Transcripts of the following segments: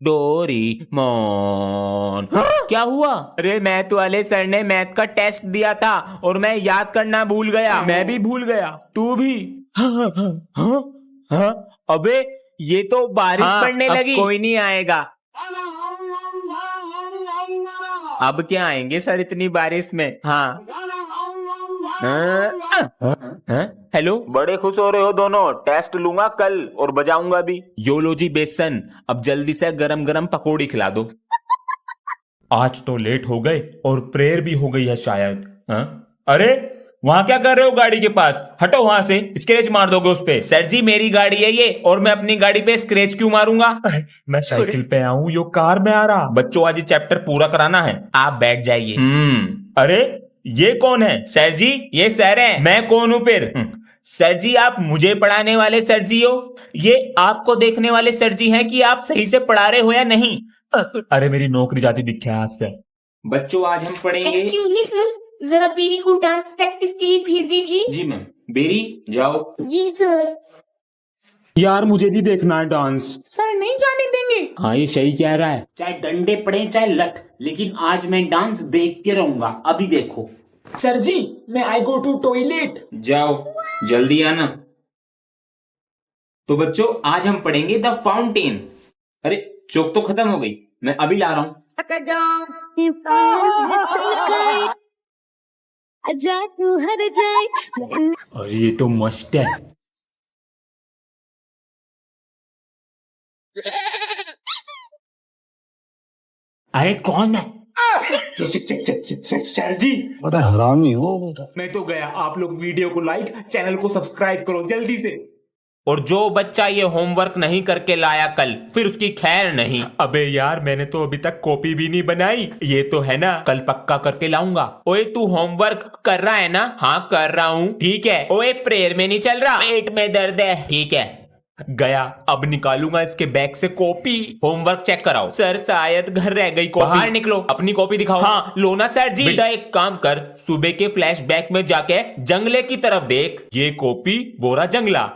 Doraemon. क्या हुआ? अरे मैथ वाले सर ने मैथ का टेस्ट दिया था और मैं याद करना भूल गया। मैं भी भूल गया। तू भी? हाँ? अबे ये तो बारिश पड़ने लगी। कोई नहीं आएगा। अब क्या आएंगे सर इतनी बारिश में? हाँ। हेलो, बड़े खुश हो रहे हो दोनों। टेस्ट लूंगा कल और बजाऊंगा भी। योलो जी बेसन, अब जल्दी से गरम गरम पकौड़ी खिला दो। आज तो लेट हो गए और प्रेयर भी हो गई है शायद। हाँ? अरे वहां क्या कर रहे हो गाड़ी के पास? हटो वहां से, स्क्रैच मार दोगे उस पे। सर जी मेरी गाड़ी है ये, और मैं अपनी गाड़ी पे स्क्रैच क्यों मारूंगा? मैं साइकिल पे आऊं, यो कार में आ रहा। बच्चों आज ये चैप्टर पूरा कराना है, आप बैठ जाइए। अरे ये कौन है? सर जी ये सर है। मैं कौन हूं फिर? सर जी आप मुझे पढ़ाने वाले सर जी हो? ये आपको देखने वाले सर जी हैं कि आप सही से पढ़ा रहे हो या नहीं। अरे मेरी नौकरी जाती दिखे आज से। बच्चों आज हम पढ़ेंगे। एक्सक्यूज मी सर, जरा बेरी को डांस प्रैक्टिस के लिए भेज दीजिए। जी मैम। बेरी जाओ। जी सर। यार मुझे भी देखना है डांस। सर नहीं जाने देंगे। हाँ ये सही कह रहा है। चाहे डंडे पड़े चाहे लठ, लेकिन आज मैं डांस देख के रहूंगा। अभी देखो। सर जी मैं आई गो टू टॉयलेट। जाओ जल्दी आना। तो बच्चों आज हम पढ़ेंगे द फाउंटेन। अरे चौक तो खत्म हो गई, मैं अभी ला रहा हूँ। अरे ये तो मस्त है। अरे कौन है? सर जी बड़ा हरामी हो। मैं तो गया। आप लोग वीडियो को लाइक, चैनल को सब्सक्राइब करो जल्दी से। और जो बच्चा ये होमवर्क नहीं करके लाया कल, फिर उसकी खैर नहीं। अबे यार मैंने तो अभी तक कॉपी भी नहीं बनाई। ये तो है ना, कल पक्का करके लाऊंगा। ओए तू होमवर्क कर रहा है ना? हाँ कर रहा हूँ। ठीक है। ओए प्रेयर में नहीं चल रहा? पेट में दर्द है। ठीक है गया। अब निकालूंगा इसके बैग से कॉपी। होमवर्क चेक कराओ। सर शायद घर रह गई कॉपी। बाहर निकलो, अपनी कॉपी दिखाओ। हाँ लो ना सर जी। बेटा एक काम कर, सुबह के फ्लैशबैक में जाके जंगले की तरफ देख। ये कॉपी बोरा जंगला।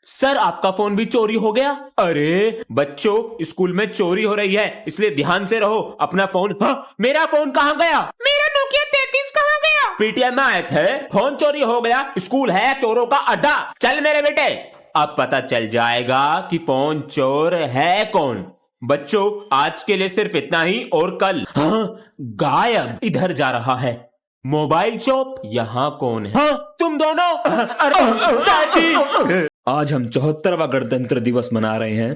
सर आपका फोन भी चोरी हो गया? अरे बच्चों स्कूल में चोरी हो रही है, इसलिए ध्यान से रहो। अपना फोन। हाँ, मेरा फोन कहाँ गया? मेरा नोकिया 33 कहाँ गया? पीटीएम में आए थे, फोन चोरी हो गया। स्कूल है चोरों का अड्डा। चल मेरे बेटे, अब पता चल जाएगा कि फोन चोर है कौन। बच्चों आज के लिए सिर्फ इतना ही, और कल। हाँ गायब। इधर जा रहा है। Mobile shop. यहाँ कौन है? हाँ तुम दोनों। अरे सर जी आज हम 74वां गणतंत्र दिवस मना रहे हैं,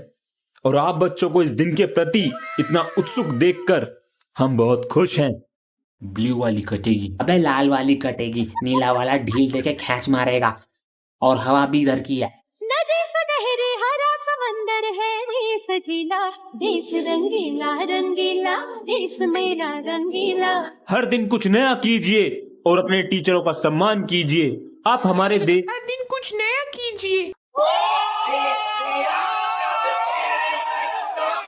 और आप बच्चों को इस दिन के प्रति इतना उत्सुक देखकर हम बहुत खुश हैं। ब्लू वाली कटेगी। अबे लाल वाली कटेगी, नीला वाला ढील देके खींच मारेगा। और हवा भी इधर की है। नदी सुनहरे हरा समंदर है, देश जिला देश रंगीला रंगीला, देश मेरा रंगीला। हर दिन कुछ नया कीजिए और अपने टीचरों का सम्मान कीजिए। आप हमारे देश। हर दिन कुछ नया कीजिए।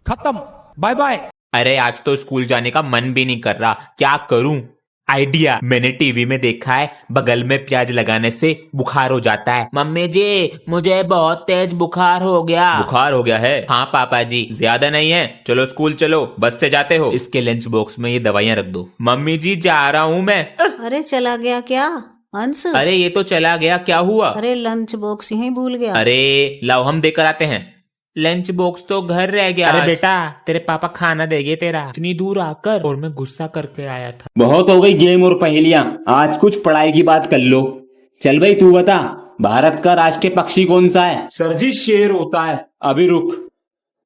खत्म, बाय बाय। अरे आज तो स्कूल जाने का मन भी नहीं कर रहा, क्या करूं? आइडिया, मैंने टीवी में देखा है बगल में प्याज लगाने से बुखार हो जाता है। मम्मी जी मुझे बहुत तेज बुखार हो गया। बुखार हो गया है? हाँ पापा जी, ज्यादा नहीं है। चलो स्कूल चलो, बस से जाते हो। इसके लंच बॉक्स में ये दवाइयाँ रख दो। मम्मी जी जा रहा हूँ मैं। अरे चला गया क्या अंश? अरे ये तो चला गया, क्या हुआ? अरे लंच बॉक्स यहीं भूल गया। अरे लाओ हम देकर आते हैं। लंच बॉक्स तो घर रह गया। अरे बेटा तेरे पापा खाना देंगे तेरा। इतनी दूर आकर, और मैं गुस्सा करके आया था। बहुत हो गई गेम और पहेलियां, आज कुछ पढ़ाई की बात कर लो। चल भाई तू बता, भारत का राष्ट्रीय पक्षी कौन सा है? सर जी शेर होता है। अभी रुक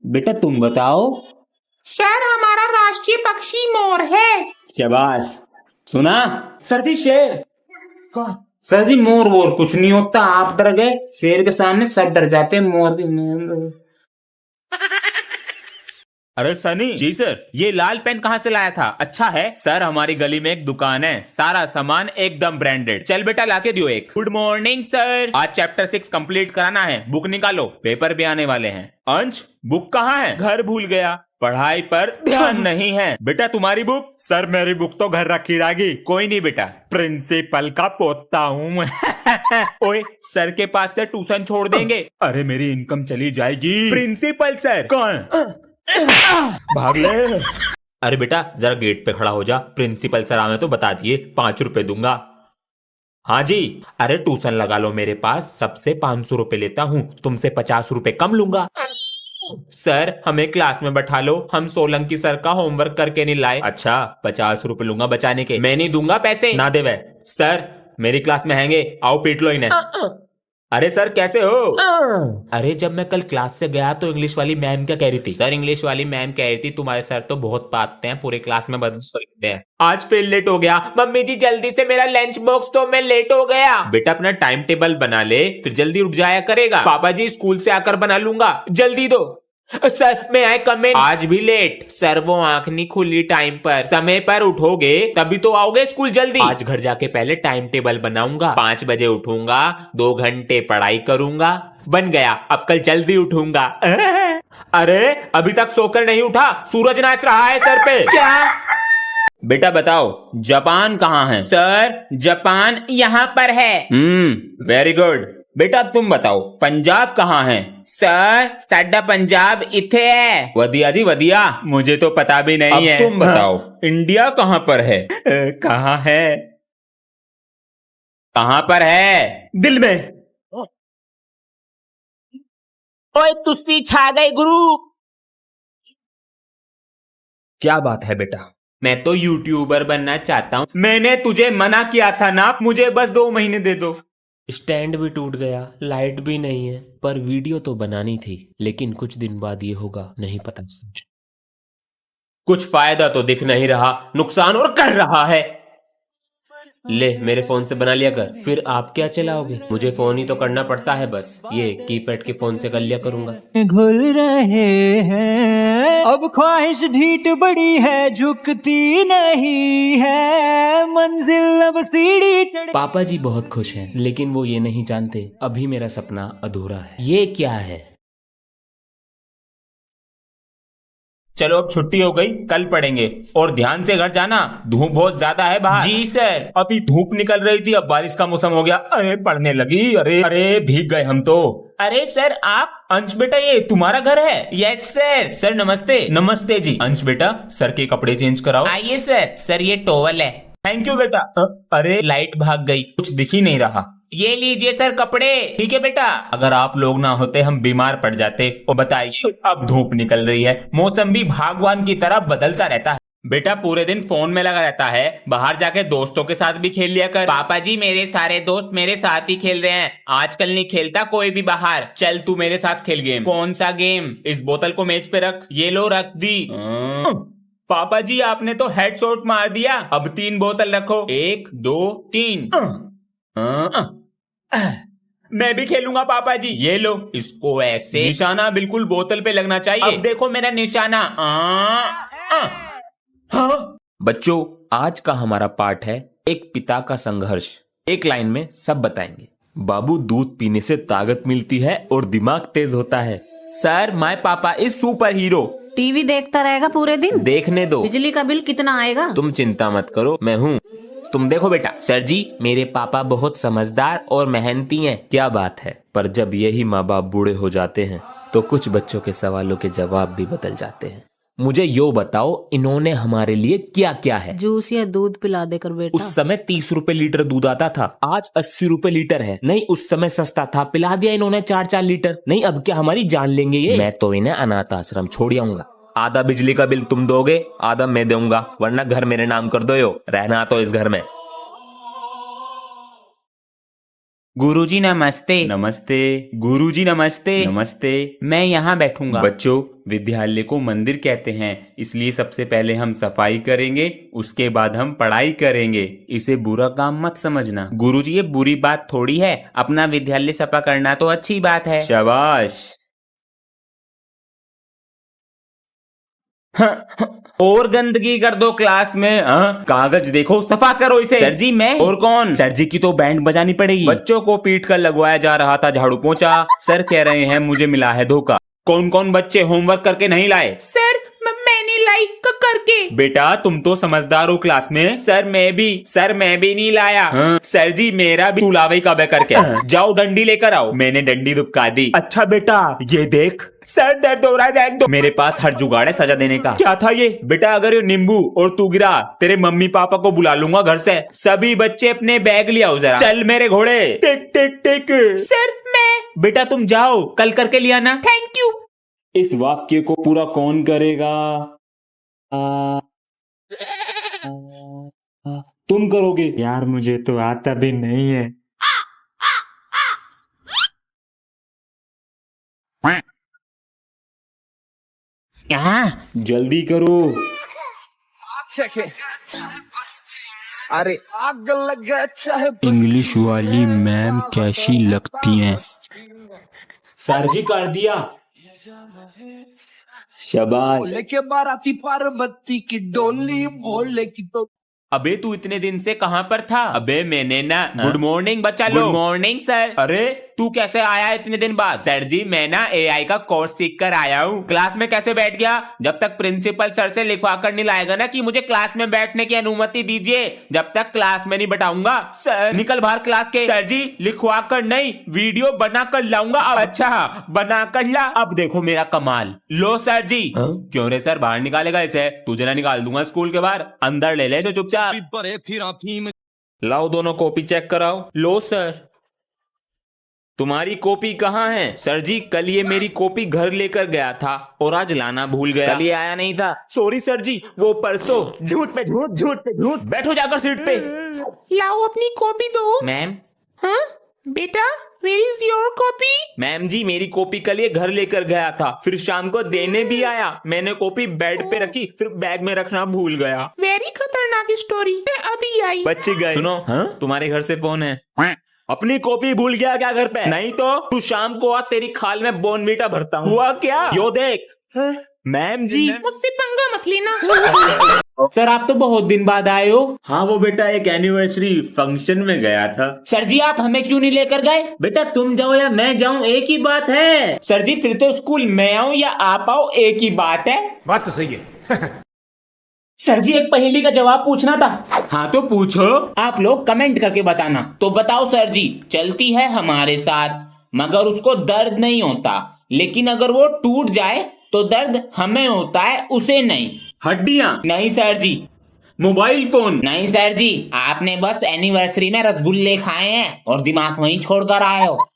बेटा, तुम बताओ। सर हमारा राष्ट्रीय पक्षी मोर है। शाबाश। सुना? सर जी शेर। सर जी मोर वोर कुछ नहीं होता, आप डर गए। शेर के सामने सब डर जाते हैं, मोर भी। अरे सनी जी सर, ये लाल पेन कहाँ से लाया था? अच्छा है सर, हमारी गली में एक दुकान है, सारा सामान एकदम ब्रांडेड। चल बेटा लाके दियो एक। गुड मॉर्निंग सर, आज चैप्टर 6 कंप्लीट कराना है। बुक निकालो, पेपर भी आने वाले हैं। अंश बुक कहाँ है? घर भूल गया, पढ़ाई पर ध्यान नहीं है। बेटा तुम्हारी बुक? सर मेरी बुक तो घर रखी रहेगी। कोई नहीं बेटा, प्रिंसिपल का पोता हूँ मैं। ओए सर के पास से ट्यूशन छोड़ देंगे। अरे मेरी इनकम चली जाएगी। Principal sir. कौन? भाग ले। अरे बेटा जरा गेट पे खड़ा हो जा, प्रिंसिपल सर आवे तो बता दिए, 5 रुपए दूंगा। हाँ जी। अरे ट्यूशन लगा लो मेरे पास, सबसे 500 रुपए लेता हूँ, तुमसे 50 रुपए कम लूंगा। सर हमें क्लास में बैठा लो, हम सोलंकी सर का होमवर्क करके नहीं लाए। अच्छा 50 रुपए लूंगा बचाने के, मैं नहीं दूंगा पैसे। ना देवे सर, मेरी क्लास में हैंगे, आओ पीट लो इन्हें। अरे सर कैसे हो? अरे जब मैं कल क्लास से गया तो इंग्लिश वाली मैम क्या कह रही थी? सर इंग्लिश वाली मैम कह रही थी तुम्हारे सर तो बहुत पाते हैं, पूरे क्लास में बदमाश करते हैं। आज फिर लेट हो गया। मम्मी जी जल्दी से मेरा लंच बॉक्स दो, मैं लेट हो गया। बेटा अपना टाइम टेबल बना ले, फिर जल्दी उठ जाया करेगा। पापा जी स्कूल से आकर बना लूंगा, जल्दी दो। सर मैं आए कम इन। आज भी लेट? सर वो आंख नहीं खुली टाइम पर, समय पर उठोगे तभी तो आओगे स्कूल जल्दी। आज घर जाके पहले टाइम टेबल बनाऊंगा, 5 बजे उठूंगा, 2 घंटे पढ़ाई करूंगा। बन गया, अब कल जल्दी उठूंगा। अरे अभी तक सोकर नहीं उठा, सूरज नाच रहा है सर पे। क्या? बेटा बताओ जापान कहाँ है? सर जापान यहाँ पर है। Very good. बेटा तुम बताओ पंजाब कहाँ है? सर साडा पंजाब इथे है। वधिया जी वधिया, मुझे तो पता भी नहीं है। तुम बताओ इंडिया कहाँ पर है? कहाँ है? कहाँ पर है? दिल में। ओए तुस्सी छा गए गुरु। क्या बात है बेटा? मैं तो यूट्यूबर बनना चाहता हूँ। मैंने तुझे मना किया था ना, मुझे बस 2 महीने दे दो। स्टैंड भी टूट गया, लाइट भी नहीं है, पर वीडियो तो बनानी थी, लेकिन कुछ दिन बाद ये होगा नहीं पता। कुछ फायदा तो दिख नहीं रहा, नुकसान और कर रहा है। ले मेरे फोन से बना लिया कर। फिर आप क्या चलाओगे? मुझे फोन ही तो करना पड़ता है, बस ये कीपैड के फोन से कर लिया करूंगा। घुल रहे हैं अब, ख्वाहिश ढीठ बड़ी है, झुकती नहीं है मंजिल, अब सीढ़ी चढ़। पापा जी बहुत खुश हैं, लेकिन वो ये नहीं जानते अभी मेरा सपना अधूरा है। ये क्या है? चलो अब छुट्टी हो गई, कल पढ़ेंगे, और ध्यान से घर जाना, धूप बहुत ज्यादा है बाहर। जी सर। अभी धूप निकल रही थी, अब बारिश का मौसम हो गया, अरे पढ़ने लगी, अरे अरे भीग गए हम तो। अरे सर आप? अंश बेटा ये तुम्हारा घर है? Yes sir. सर नमस्ते। नमस्ते जी। अंश बेटा सर के कपड़े चेंज कराओ। आइए सर। सर ये टॉवल है। थैंक यू बेटा। अरे लाइट भाग गई, कुछ दिख ही नहीं रहा। ये लीजिए सर कपड़े। ठीक है बेटा। अगर आप लोग ना होते हम बीमार पड़ जाते। और बताइए अब धूप निकल रही है, मौसम भी भगवान की तरह बदलता रहता है। बेटा पूरे दिन फोन में लगा रहता है, बाहर जाके दोस्तों के साथ भी खेल लिया कर। पापा जी मेरे सारे दोस्त मेरे साथ ही खेल रहे हैं, आजकल नहीं खेलता कोई भी बाहर। चल तू मेरे साथ खेल गेम। कौन सा गेम? इस बोतल को मेज पे रख। ये लो रख दी। पापा जी आपने तो हेडशॉट मार दिया। अब 3 बोतल रखो, 1 2 3। मैं भी खेलूंगा पापा जी। ये लो, इसको ऐसे निशाना बिल्कुल बोतल पे लगना चाहिए। अब देखो मेरा निशाना। हाँ? बच्चों आज का हमारा पाठ है एक पिता का संघर्ष। एक लाइन में सब बताएंगे। बाबू दूध पीने से ताकत मिलती है और दिमाग तेज होता है। सर माय पापा इज सुपर हीरो। टीवी देखता रहेगा पूरे दिन? देखने दो। बिजली का बिल कितना आएगा? तुम चिंता मत करो, मैं हूँ। तुम देखो बेटा। सर जी मेरे पापा बहुत समझदार और मेहनती हैं। क्या बात है, पर जब यही माँ बाप बूढ़े हो जाते हैं तो कुछ बच्चों के सवालों के जवाब भी बदल जाते हैं। मुझे यो बताओ इन्होंने हमारे लिए क्या क्या है? जूस या दूध पिला देकर बेटा। उस समय 30 रुपए लीटर दूध आता था, आज 80 रुपए लीटर है। नहीं उस समय सस्ता था, पिला दिया इन्होंने 4-4 लीटर। नहीं अब क्या हमारी जान लेंगे ये? मैं तो इन्हें अनाथ आश्रम छोड़ आऊंगा। आधा बिजली का बिल तुम दोगे, आधा मैं दूंगा, वरना घर मेरे नाम कर दो। यो रहना तो इस घर में। गुरुजी नमस्ते। नमस्ते। गुरुजी नमस्ते। नमस्ते। मैं यहाँ बैठूंगा। बच्चों विद्यालय को मंदिर कहते हैं, इसलिए सबसे पहले हम सफाई करेंगे, उसके बाद हम पढ़ाई करेंगे। इसे बुरा काम मत समझना। गुरुजी ये बुरी बात थोड़ी है, अपना विद्यालय सफा करना तो अच्छी बात है। शाबाश। और गंदगी कर दो क्लास में। कागज देखो, सफा करो इसे। सर जी मैं? और कौन? सर जी की तो बैंड बजानी पड़ेगी। बच्चों को पीट कर लगवाया जा रहा था झाड़ू पोंछा, सर कह रहे हैं मुझे मिला है धोखा। कौन कौन बच्चे होमवर्क करके नहीं लाए? सर मैंने लाइक करके। बेटा तुम तो समझदार हो क्लास में। सर मैं भी। सर मैं भी नहीं लाया। सर जी मेरा भी। तू लावे कब करके? जाओ डंडी लेकर आओ। मैंने डंडी दुबका दी। अच्छा बेटा ये देख, सर दर्द हो रहा है, रहने दो। मेरे पास हर जुगाड़ है सजा देने का। क्या था ये? बेटा अगर ये नींबू और तू गिरा, तेरे मम्मी पापा को बुला लूंगा घर से। सभी बच्चे अपने बैग ले आओ जरा। चल मेरे घोड़े। टिक टिक टिक। सर मैं। बेटा तुम जाओ, कल करके लिया ना। Thank you. इस वाक्य को पूरा कौन करेगा? तुम करोगे? यार मुझे तो आता भी नहीं है। जल्दी करो। इंग्लिश वाली मैम कैसी लगती हैं? सर जी कर दिया। शाबाश। अबे तू इतने दिन से कहाँ पर था? अबे मैंने ना गुड मॉर्निंग बच्चा लोग। Good morning sir. अरे तू कैसे आया इतने दिन बाद? सर जी मैं ना एआई का कोर्स सीख कर आया हूँ। क्लास में कैसे बैठ गया? जब तक प्रिंसिपल सर से लिखवा कर नहीं लाएगा ना कि मुझे क्लास में बैठने की अनुमति दीजिए, जब तक क्लास में नहीं बैठाऊंगा। सर निकल बाहर क्लास के। सर जी लिखवा कर नहीं, वीडियो बना कर लाऊंगा। अब अच्छा बना कर ला। अब देखो मेरा कमाल। लो सर जी। क्यों रे सर बाहर निकालेगा इसे? तुझे ना निकाल दूंगा स्कूल के बाहर। अंदर ले ले चुपचाप। लाओ दोनों कॉपी चेक कराओ। लो सर। तुम्हारी कॉपी कहाँ है? सर जी कल ये मेरी कॉपी घर लेकर गया था और आज लाना भूल गया। कल ये आया नहीं था। सॉरी सर जी, वो परसों। झूठ पे झूठ, झूठ पे झूठ। बैठो जाकर सीट पे। लाओ अपनी कॉपी दो। मैम। हाँ बेटा, where is your copy? Ma'am ji मेरी कॉपी कल ये घर लेकर गया था, फिर शाम को देने भी आया। मैंने कॉपी बेड पे रखी, फिर बैग में रखना भूल गया। वेरी खतरनाक स्टोरी। अभी आई। बच्चे गए। सुनो तुम्हारे घर से फोन है। अपनी कॉपी भूल गया क्या घर पे? नहीं तो तू शाम को आ, तेरी खाल में बोनवीटा भरता हूँ। हुआ क्या? यो देख। मैम जी मुझसे पंगा मत लेना। सर आप तो बहुत दिन बाद आए हो। हाँ वो बेटा एक एनिवर्सरी फंक्शन में गया था। सर जी आप हमें क्यों नहीं लेकर गए? बेटा तुम जाओ या मैं जाऊं एक ही बात है। सर जी फिर तो स्कूल मैं आऊं या आप आओ एक ही बात है। बात तो सही है। सर जी एक पहेली का जवाब पूछना था। हाँ तो पूछो। आप लोग कमेंट करके बताना। तो बताओ सर जी, चलती है हमारे साथ मगर उसको दर्द नहीं होता, लेकिन अगर वो टूट जाए तो दर्द हमें होता है, उसे नहीं। हड्डियां? नहीं सर जी। Mobile phone? नहीं सर जी, आपने बस एनिवर्सरी में रसगुल्ले खाए हैं और दिमाग वहीं छोड़कर आए हो।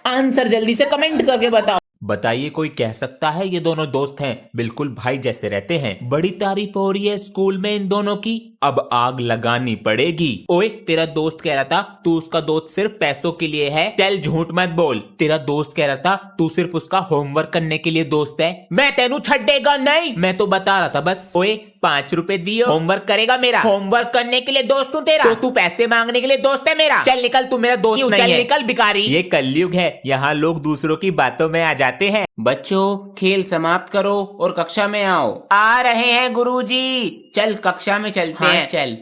आंसर जल्दी से कमेंट करके बताओ। बताइए कोई कह सकता है ये दोनों दोस्त हैं, बिल्कुल भाई जैसे रहते हैं। बड़ी तारीफ हो रही है स्कूल में इन दोनों की, अब आग लगानी पड़ेगी। ओए तेरा दोस्त कह रहा था तू उसका दोस्त सिर्फ पैसों के लिए है। चल झूठ मत बोल। तेरा दोस्त कह रहा था तू सिर्फ उसका होमवर्क करने के लिए दोस्त है। मैं तेनू छड्डेगा नहीं, मैं तो बता रहा था बस। ओए 5 रुपए दियो, होमवर्क करेगा मेरा। होमवर्क करने के लिए दोस्त हूँ तेरा, तो तू पैसे मांगने के लिए दोस्त है मेरा। चल निकल, तू मेरा दोस्त नहीं है। चल निकल भिखारी। ये कलयुग है, यहाँ लोग दूसरों की बातों में आ जाते हैं। बच्चों खेल समाप्त करो और कक्षा में आओ। आ रहे हैं गुरुजी। चल कक्षा में चलते हैं। चल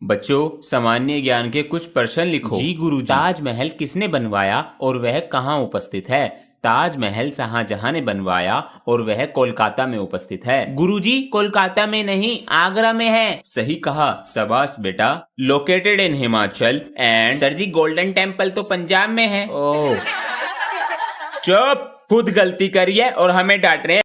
बच्चों सामान्य ज्ञान के कुछ प्रश्न लिखो। जी गुरुजी। ताजमहल किसने बनवाया और वह कहाँ उपस्थित है? ताजमहल शाहजहां ने बनवाया और वह कोलकाता में उपस्थित है। गुरुजी कोलकाता में नहीं, आगरा में है। सही कहा, शाबाश बेटा। Located in Himachal and. Sir ji golden temple तो पंजाब में है। ओह चुप, खुद गलती करी है और हमें डांट रहे हैं।